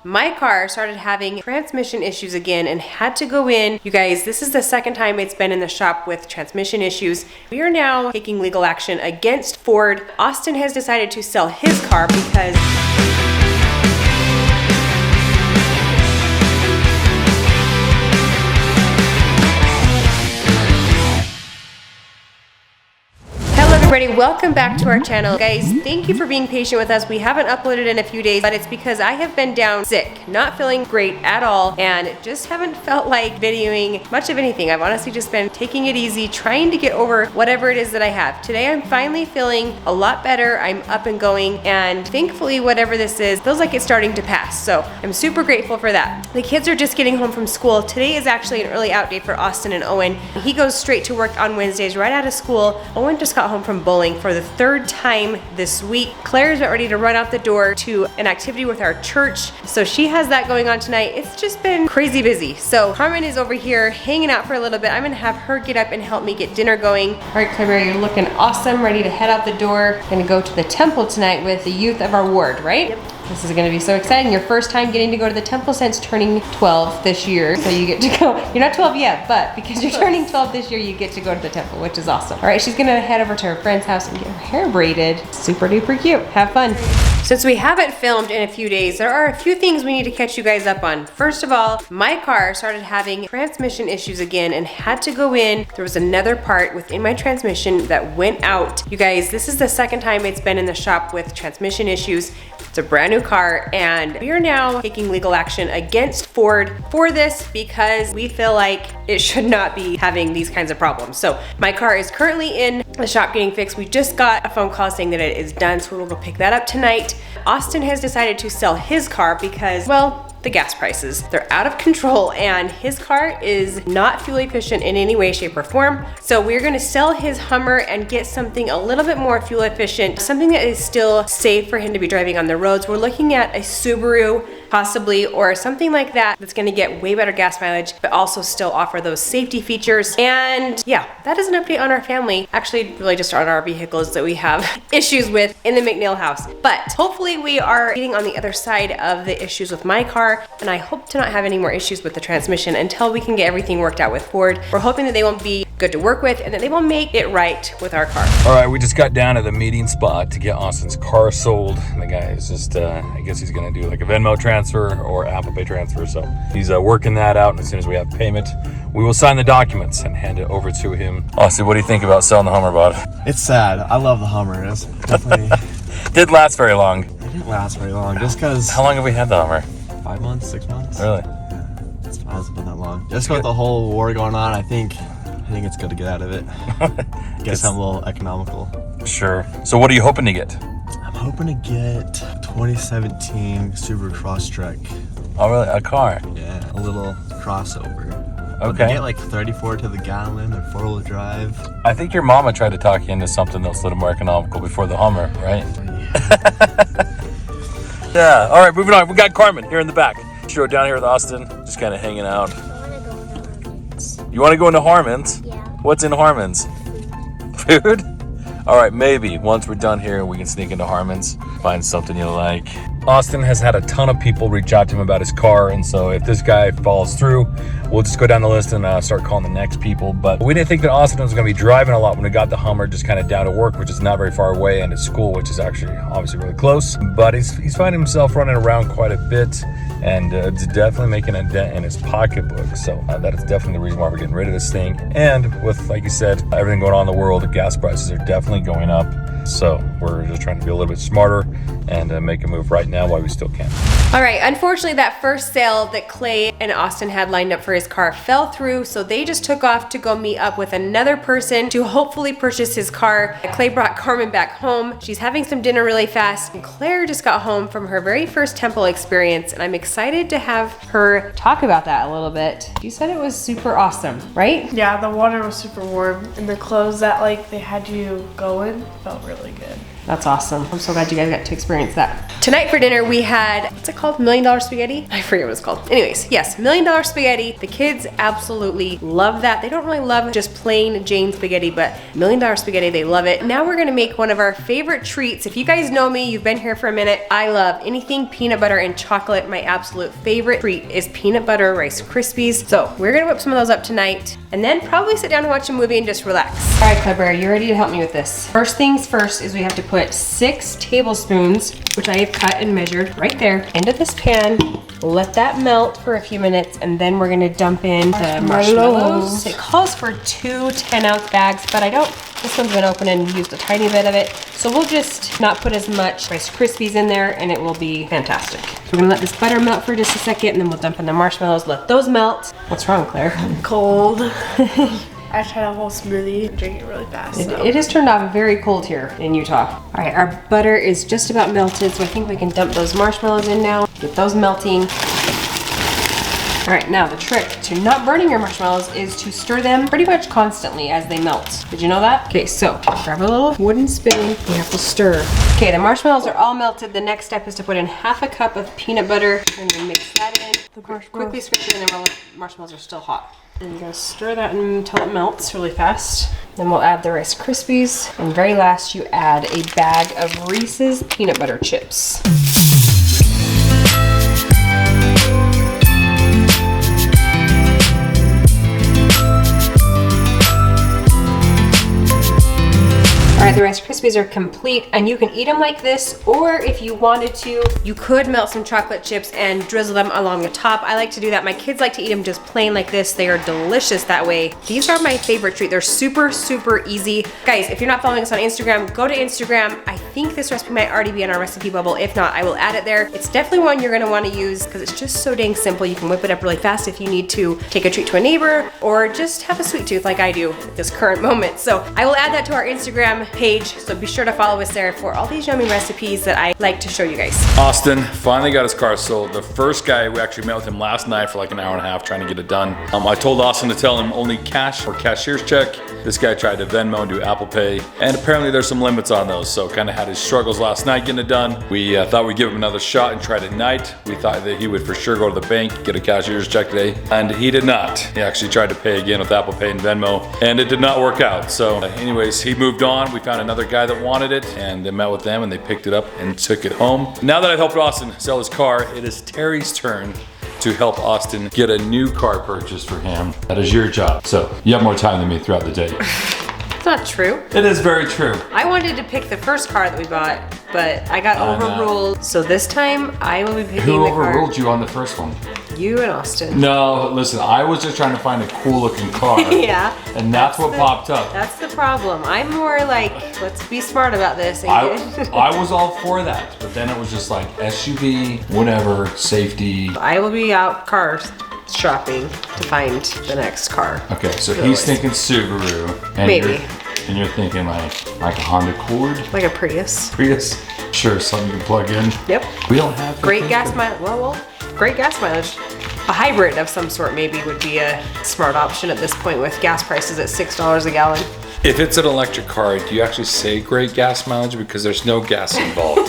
my car started having transmission issues again and had to go in. You guys, this is the second time it's been in the shop with transmission issues. We are now taking legal action against Ford. Austin has decided to sell his car because everybody, welcome back to our channel. Guys, thank you for being patient with us. We haven't uploaded in a few days, but it's because I have been down sick, not feeling great at all, and just haven't felt like videoing much of anything. I've honestly just been taking it easy, trying to get over whatever it is that I have. Today I'm finally feeling a lot better. I'm up and going, and thankfully whatever this is feels like it's starting to pass. So I'm super grateful for that. The kids are just getting home from school. Today is actually an early out day for Austin and Owen. He goes straight to work on Wednesdays right out of school. Owen just got home from bowling for the third time this week. Claire's about ready to run out the door to an activity with our church, so she has that going on tonight. It's just been crazy busy. So Carmen is over here hanging out for a little bit. I'm gonna have her get up and help me get dinner going. All right, Claire, you're looking awesome, ready to head out the door. Gonna go to the temple tonight with the youth of our ward, right? Yep. This is gonna be so exciting. Your first time getting to go to the temple since turning 12 this year. So you get to go, you're not 12 yet, but because you're turning 12 this year, you get to go to the temple, which is awesome. All right, she's gonna head over to her friend's house and get her hair braided. Super duper cute, have fun. Since we haven't filmed in a few days, there are a few things we need to catch you guys up on. First of all, my car started having transmission issues again and had to go in. There was another part within my transmission that went out. You guys, this is the second time it's been in the shop with transmission issues. It's a brand new car, and we are now taking legal action against Ford for this because we feel like it should not be having these kinds of problems. So my car is currently in the shop getting fixed. We just got a phone call saying that it is done, so we'll go pick that up tonight. Austin has decided to sell his car because, well, the gas prices. They're out of control, and his car is not fuel efficient in any way, shape, or form. So we're gonna sell his Hummer and get something a little bit more fuel efficient, something that is still safe for him to be driving on the roads. We're looking at a Subaru possibly, or something like that that's gonna get way better gas mileage, but also still offer those safety features. And yeah, that is an update on our family. Actually, really just on our vehicles that we have issues with in the McNeel house. But hopefully we are getting on the other side of the issues with my car, and I hope to not have any more issues with the transmission until we can get everything worked out with Ford. We're hoping that they will be good to work with and that they will make it right with our car. All right, we just got down to the meeting spot to get Austin's car sold. And the guy is just, I guess he's gonna do like a Venmo transfer or Apple Pay transfer. So he's working that out, and as soon as we have payment, we will sign the documents and hand it over to him. Austin, what do you think about selling the Hummer, bud? It's sad. I love the Hummer. It's definitely Didn't last very long. It didn't last very long, just because. How long have we had the Hummer? 5 months, 6 months. Really? It hasn't been that long. Just with the whole war going on, I think it's good to get out of it. Get something a little economical. Sure. So what are you hoping to get? I'm hoping to get 2017 Subaru Crosstrek. Oh, really? A car? Yeah, a little crossover. Okay. Get like 34 to the gallon. They're 4-wheel drive. I think your mama tried to talk you into something that's a little more economical before the Hummer, right? Yeah. All right, moving on. We got Carmen here in the back. She rode down here with Austin, just kind of hanging out. You want to go into Harmon's? Yeah. What's in Harmon's? Food? All right, maybe once we're done here, we can sneak into Harmon's, find something you like. Austin has had a ton of people reach out to him about his car, and so if this guy falls through, we'll just go down the list and start calling the next people. But we didn't think that Austin was going to be driving a lot when we got the Hummer just kind of down to work, which is not very far away, and his school, which is actually obviously really close. But he's finding himself running around quite a bit, and it's definitely making a dent in his pocketbook. So that is definitely the reason why we're getting rid of this thing. And with, like you said, everything going on in the world, the gas prices are definitely going up. So we're just trying to be a little bit smarter and make a move right now while we still can. All right, unfortunately that first sale that Clay and Austin had lined up for his car fell through, so they just took off to go meet up with another person to hopefully purchase his car. Clay brought Carmen back home. She's having some dinner really fast, and Claire just got home from her very first temple experience, and I'm excited to have her talk about that a little bit. You said it was super awesome, right? Yeah, the water was super warm, and the clothes that like they had you go in felt really good. That's awesome. I'm so glad you guys got to experience that. Tonight for dinner we had, what's it called? $1 Million Spaghetti? I forget what it's called. Anyways, yes, $1 Million Spaghetti. The kids absolutely love that. They don't really love just plain Jane spaghetti, but $1 Million Spaghetti, they love it. Now we're gonna make one of our favorite treats. If you guys know me, you've been here for a minute, I love anything peanut butter and chocolate. My absolute favorite treat is peanut butter Rice Krispies. So we're gonna whip some of those up tonight and then probably sit down and watch a movie and just relax. All right, Clever, you ready to help me with this? First things first is we have to put 6 tablespoons, which I have cut and measured right there, into this pan. Let that melt for a few minutes, and then we're gonna dump in the marshmallows. It calls for 2 10-ounce bags, but I don't. This one's been open and used a tiny bit of it. So we'll just not put as much Rice Krispies in there and it will be fantastic. So we're gonna let this butter melt for just a second and then we'll dump in the marshmallows, let those melt. What's wrong, Claire? Cold. I tried a whole smoothie and drank it really fast. It has turned out very cold here in Utah. All right, our butter is just about melted, so I think we can dump those marshmallows in now, get those melting. All right, now the trick to not burning your marshmallows is to stir them pretty much constantly as they melt. Did you know that? Okay, so grab a little wooden spoon. You have to stir. Okay, the marshmallows are all melted. The next step is to put in ½ a cup of peanut butter and then mix that in. Quickly scrape it in there while the marshmallows are still hot. And you're gonna stir that until it melts really fast. Then we'll add the Rice Krispies. And very last, you add a bag of Reese's peanut butter chips. All right, the Rice Krispies are complete and you can eat them like this, or if you wanted to, you could melt some chocolate chips and drizzle them along the top. I like to do that. My kids like to eat them just plain like this. They are delicious that way. These are my favorite treat. They're super, super easy. Guys, if you're not following us on Instagram, go to Instagram. I think this recipe might already be in our recipe bubble. If not, I will add it there. It's definitely one you're gonna wanna use because it's just so dang simple. You can whip it up really fast if you need to take a treat to a neighbor or just have a sweet tooth like I do at this current moment. So I will add that to our Instagram page, so be sure to follow us there for all these yummy recipes that I like to show you guys. Austin finally got his car sold. The first guy, we actually met with him last night for like an hour and a half trying to get it done. I told Austin to tell him only cash or cashier's check. This guy tried to Venmo and do Apple Pay, and apparently there's some limits on those, so kind of had his struggles last night getting it done. We thought we'd give him another shot and try it at night. We thought that he would for sure go to the bank, get a cashier's check today, and he did not. He actually tried to pay again with Apple Pay and Venmo, and it did not work out. So anyways, he moved on. We found another guy that wanted it, and they met with them and they picked it up and took it home. Now that I've helped Austin sell his car, it is Terry's turn to help Austin get a new car purchase for him. That is your job. So you have more time than me throughout the day. It's not true. It is very true. I wanted to pick the first car that we bought, but I got overruled. So this time I will be picking Who the car. overruled you on the first one? You and Austin. No, listen, I was just trying to find a cool looking car. Yeah. And that's what popped up. That's the problem. I'm more like, let's be smart about this. I was all for that, but then it was just like SUV, whatever, safety. I will be out car shopping to find the next car. Okay, so he's thinking Subaru. And Maybe. And you're thinking like a Honda Accord? Like a Prius. Prius? Sure, something you can plug in. Yep. We don't have great gas mileage. Well, great gas mileage. A hybrid of some sort maybe would be a smart option at this point with gas prices at $6 a gallon. If it's an electric car, do you actually say great gas mileage because there's no gas involved?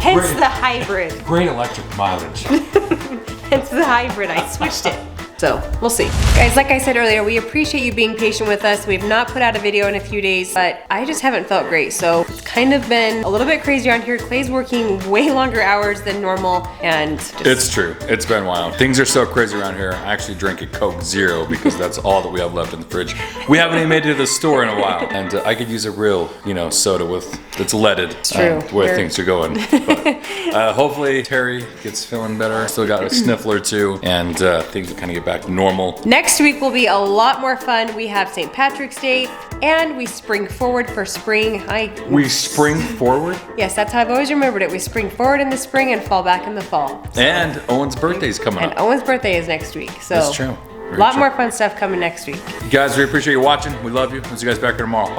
Hence the hybrid. Great electric mileage. Hence the hybrid. I switched it. So we'll see. Guys, like I said earlier, we appreciate you being patient with us. We've not put out a video in a few days, but I just haven't felt great. So it's kind of been a little bit crazy around here. Clay's working way longer hours than normal and It's true, it's been wild. Things are so crazy around here. I actually drink a Coke Zero because that's all that we have left in the fridge. We haven't even made it to the store in a while. And I could use a real, soda that's leaded. It's true. The way things are going. But, hopefully Terry gets feeling better. Still got a sniffle or two and things will kind of get back to normal. Next week will be a lot more fun. We have St. Patrick's Day and we spring forward for spring. We spring forward? Yes, that's how I've always remembered it. We spring forward in the spring and fall back in the fall. So, and Owen's birthday's coming up. And Owen's birthday is next week. So that's true. A lot more fun stuff coming next week. Guys, we appreciate you watching. We love you. We'll see you guys back here tomorrow.